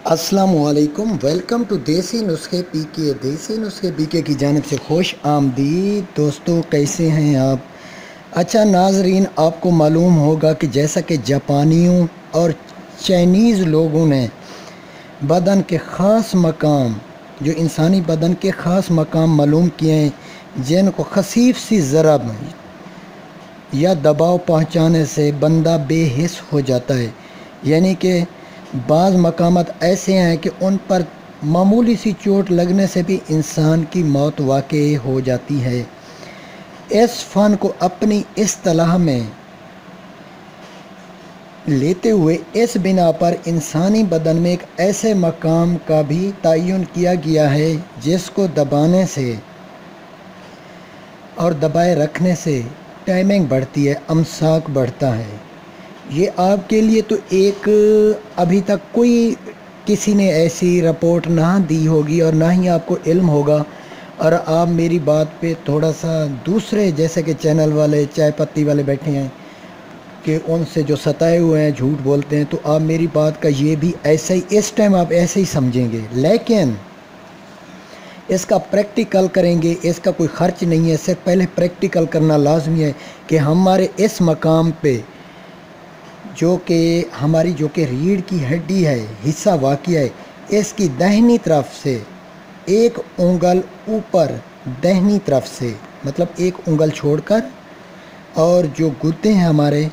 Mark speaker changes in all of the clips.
Speaker 1: अस्सलामुअलैकुम। Welcome to देसी नुस्खे पीके। देसी नुस्खे पीके की जानिब से खुश आमदीद। दोस्तों, कैसे हैं आप? अच्छा नाजरीन, आपको मालूम होगा कि जैसा कि जापानियों और चाइनीज़ लोगों ने बदन के ख़ास मकाम, जो इंसानी बदन के ख़ास मकाम मालूम किए हैं, जिनको खसीफ सी ज़रब या दबाव पहुंचाने से बंदा बेहिस हो जाता है। यानी कि बाज़ मकामात ऐसे हैं कि उन पर मामूली सी चोट लगने से भी इंसान की मौत वाक़ई हो जाती है। इस फ़न को अपनी इस्तिलाह में लेते हुए इस बिना पर इंसानी बदन में एक ऐसे मकाम का भी तयन किया गया है जिसको दबाने से और दबाए रखने से टाइमिंग बढ़ती है, अमसाक बढ़ता है। ये आपके लिए तो एक अभी तक कोई किसी ने ऐसी रिपोर्ट ना दी होगी और ना ही आपको इल्म होगा, और आप मेरी बात पे थोड़ा सा दूसरे जैसे कि चैनल वाले चाय पत्ती वाले बैठे हैं कि उनसे जो सताए हुए हैं झूठ बोलते हैं, तो आप मेरी बात का ये भी ऐसे ही इस टाइम आप ऐसे ही समझेंगे, लेकिन इसका प्रैक्टिकल करेंगे। इसका कोई ख़र्च नहीं है, सिर्फ पहले प्रैक्टिकल करना लाजमी है कि हमारे इस मकाम पे जो कि रीढ़ की हड्डी है, हिस्सा वाक़या है, इसकी दाहिनी तरफ से एक उंगल ऊपर, दाहिनी तरफ से मतलब एक उंगल छोड़कर, और जो गुद्दे हैं हमारे,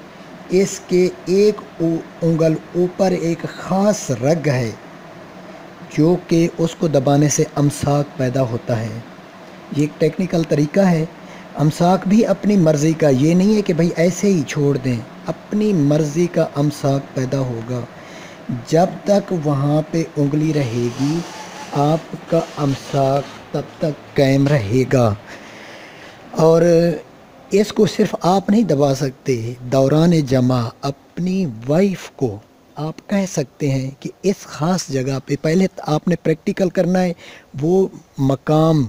Speaker 1: इसके एक उंगल ऊपर एक ख़ास रग है जो कि उसको दबाने से अमसाक पैदा होता है। ये एक टेक्निकल तरीका है। अमसाक भी अपनी मर्ज़ी का, ये नहीं है कि भाई ऐसे ही छोड़ दें, अपनी मर्ज़ी का अमसाक पैदा होगा। जब तक वहाँ पे उंगली रहेगी आपका अमसाक तब तक कायम रहेगा। और इसको सिर्फ आप नहीं दबा सकते, दौरान जमा अपनी वाइफ को आप कह सकते हैं कि इस ख़ास जगह पे पहले आपने प्रैक्टिकल करना है। वो मकाम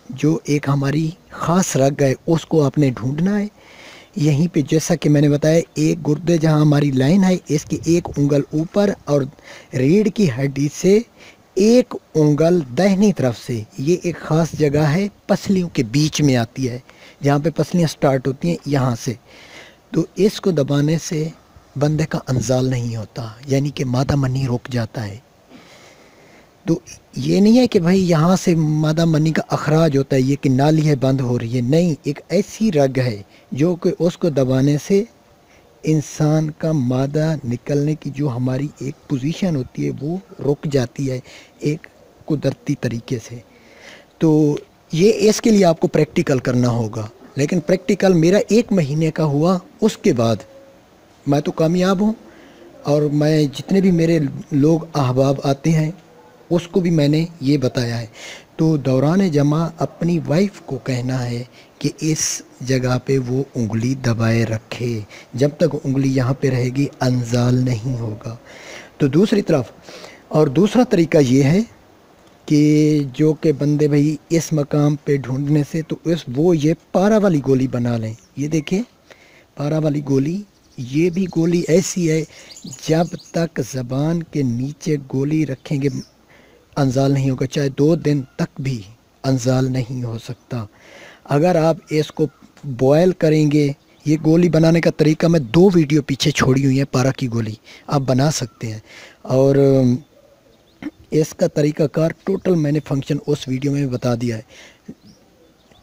Speaker 1: जो एक हमारी ख़ास रग है उसको आपने ढूंढना है। यहीं पे जैसा कि मैंने बताया, एक गुर्दे जहां हमारी लाइन है, इसकी एक उंगल ऊपर और रीढ़ की हड्डी से एक उंगल दाहिनी तरफ से, ये एक ख़ास जगह है, पसलियों के बीच में आती है, जहाँ पे पसलियाँ स्टार्ट होती हैं यहाँ से। तो इसको दबाने से बंदे का अंजाल नहीं होता, यानी कि मादा मनी रुक जाता है। तो ये नहीं है कि भाई यहाँ से मादा मनी का अखराज होता है, ये कि नाली है बंद हो रही है, नहीं, एक ऐसी रग है जो कि उसको दबाने से इंसान का मादा निकलने की जो हमारी एक पोजीशन होती है वो रुक जाती है एक कुदरती तरीके से। तो ये इसके लिए आपको प्रैक्टिकल करना होगा, लेकिन प्रैक्टिकल मेरा 1 महीने का हुआ, उसके बाद मैं तो कामयाब हूँ। और मैं जितने भी मेरे लोग अहबाब आते हैं उसको भी मैंने ये बताया है। तो दौरान जमा अपनी वाइफ को कहना है कि इस जगह पे वो उंगली दबाए रखे, जब तक उंगली यहाँ पे रहेगी अंजाल नहीं होगा। तो दूसरी तरफ और दूसरा तरीका ये है कि जो कि बंदे भाई इस मकाम पे ढूंढने से, तो वो ये पारा वाली गोली बना लें। ये देखिए पारा वाली गोली, ये भी गोली ऐसी है, जब तक ज़बान के नीचे गोली रखेंगे अंजाल नहीं होगा, चाहे 2 दिन तक भी अंजाल नहीं हो सकता। अगर आप इसको बॉयल करेंगे, ये गोली बनाने का तरीका मैं 2 वीडियो पीछे छोड़ी हुई है, पारा की गोली आप बना सकते हैं। और इसका तरीक़ाकार टोटल मैंने फंक्शन उस वीडियो में बता दिया है,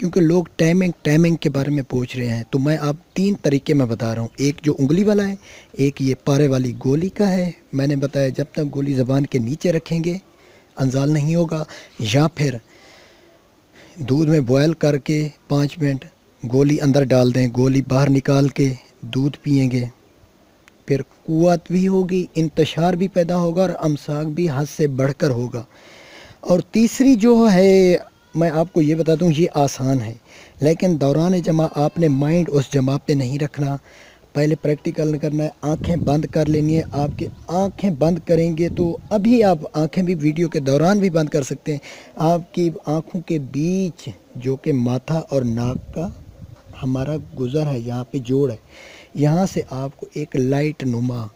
Speaker 1: क्योंकि लोग टाइमिंग के बारे में पूछ रहे हैं। तो मैं अब 3 तरीके में बता रहा हूँ, एक जो उंगली वाला है, एक ये पारे वाली गोली का है। मैंने बताया जब तक गोली ज़बान के नीचे रखेंगे अंजाल नहीं होगा, या फिर दूध में बॉयल करके 5 मिनट गोली अंदर डाल दें, गोली बाहर निकाल के दूध पिएंगे, फिर कुव्वत भी होगी, इंतशार भी पैदा होगा और अमसाक भी हद से बढ़कर होगा। और तीसरी जो है, मैं आपको ये बता दूं, ये आसान है, लेकिन दौरान जमा आपने माइंड उस जमा पे नहीं रखना, पहले प्रैक्टिकल करना है। आंखें बंद कर लेनी है। आपकी आंखें बंद करेंगे तो अभी आप आंखें भी वीडियो के दौरान भी बंद कर सकते हैं। आपकी आंखों के बीच जो कि माथा और नाक का हमारा गुज़र है, यहाँ पे जोड़ है, यहाँ से आपको एक लाइट नुमा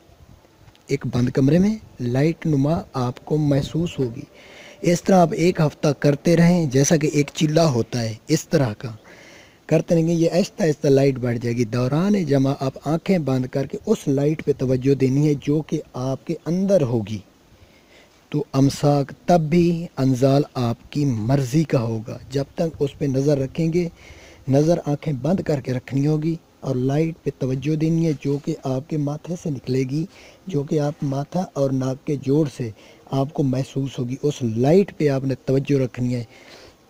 Speaker 1: ایک بند کمرے میں لائٹ نما آپ کو محسوس ہوگی۔ اس طرح آپ ایک ہفتہ کرتے رہیں، جیسا کہ ایک چلہ ہوتا ہے اس طرح کا کرتے رہیں گے، یہ آہستہ آہستہ لائٹ بڑھ جائے گی۔ دوران جمع آپ آنکھیں بند کر کے اس لائٹ پہ توجہ دینی ہے جو کہ آپ کے اندر ہوگی، تو امساک تب بھی انزال آپ کی مرضی کا ہوگا۔ جب تک اس پہ نظر رکھیں گے، نظر آنکھیں بند کر کے رکھنی ہوگی اور لائٹ پہ توجہ دینی ہے جو کہ آپ کے ماتھے سے نکلے گی، جو کہ آپ ماتھا اور ناک کے جوڑ سے آپ کو محسوس ہوگی، اس لائٹ پہ آپ نے توجہ رکھنی ہے،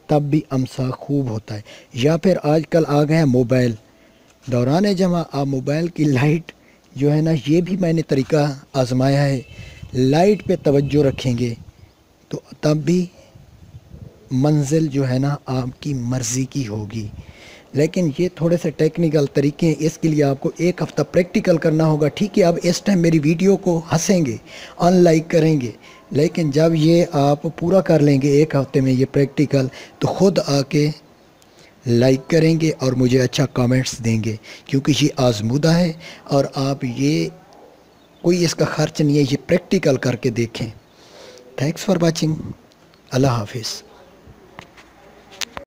Speaker 1: تب بھی امساک خوب ہوتا ہے۔ یا پھر آج کل آ گئے ہیں موبائل، دوران جمع آپ موبائل کی لائٹ جو ہے نا، یہ بھی میں نے طریقہ آزمایا ہے، لائٹ پہ توجہ رکھیں گے تو تب بھی منزل جو ہے نا آپ کی مرضی کی ہوگی۔ لیکن یہ تھوڑے سے ٹیکنیکل طریقے ہیں، اس کے لیے آپ کو ایک ہفتہ پریکٹیکل کرنا ہوگا۔ ٹھیک ہے، اب اس ٹائم میری ویڈیو کو ہنسیں گے، ان لائک کریں گے، لیکن جب یہ آپ پورا کر لیں گے ایک ہفتے میں یہ پریکٹیکل، تو خود آ کے لائک کریں گے اور مجھے اچھا کامنٹس دیں گے، کیونکہ یہ آزمودہ ہے اور آپ یہ کوئی اس کا خرچ نہیں ہے، یہ پریکٹیکل کر کے دیکھیں۔ Thanks for watching. اللہ حافظ۔